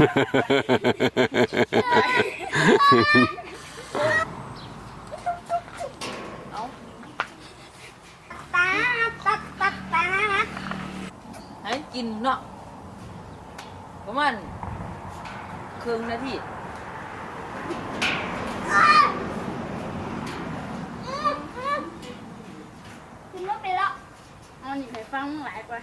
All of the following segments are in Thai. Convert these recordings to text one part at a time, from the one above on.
ให้กินเนาะประมาณครึ่งนาทีขึ้นรถไปแล้วเอาหนีไปฟังหลายกว่า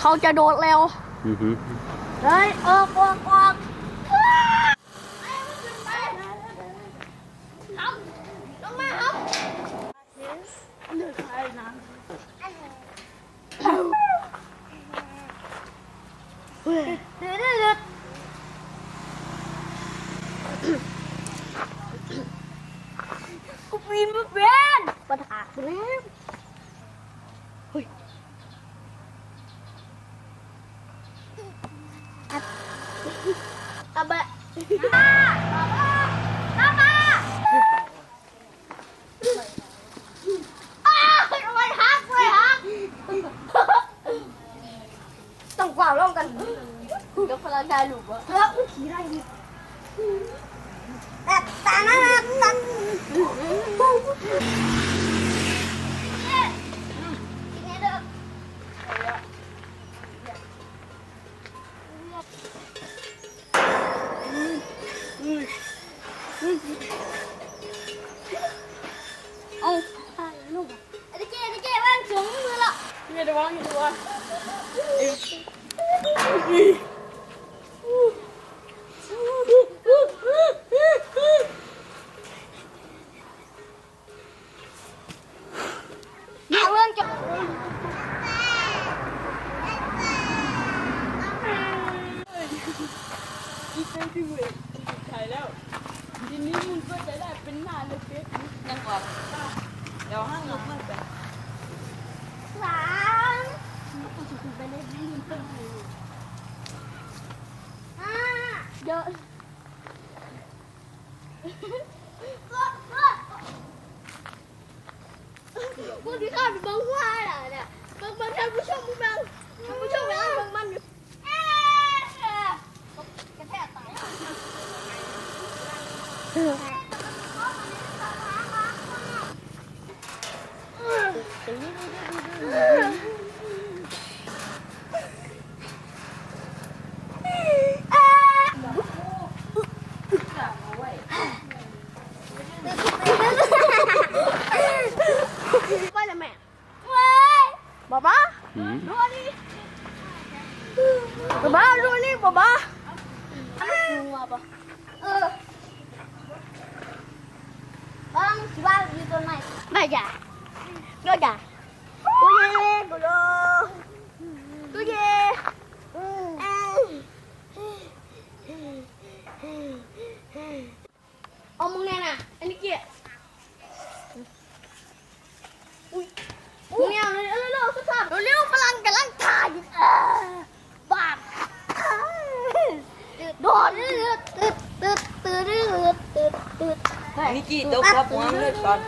เขาจะโดดเร็วเฮ้ยออกครับลงมาครับเดือดใครนะเดือดกูปีนมาเป็นปัญหาเร็วเฮ้ยอาบะมาต้องกว่าร่วมกันเดี๋ยวพลังกายหลุดวะแล้วขี่ได้ดิแต่นั่นเอาลูกไอ้เจ๊ว่างเฉียงมือละอย่าดูวะเอาเรื่องจบอีเฟนพี่เวทถ่ายแล้วทีนี้มึงก็จะได้เป็นหน้าในเฟซบุ๊กยังก่อนเดี๋ยวห้างงมากไปสามไปเล่นให้ลืมเป็นเยอะกูที่ข้าไปบังว่าเนี่ยบังท่านผู้ชมมึงบังท่านผู้ชมบังมันอยู่กระแทกตายไปเลยแม่บ้าดูนี่บ้าดูนี่บ้าบ้าบ้างสิบ้าอยู่ตรงไหนไม่จ่าก็จ่าตัวเย่ตัวเย่เอามึงเนี่ยนะอันนี้เกี่ยมึงเนี่ยเร็วสักทีเร็วพลังกำลังถ่ายบาดโดดตื่นนิกกี้ตกครับหัวเลยก่อน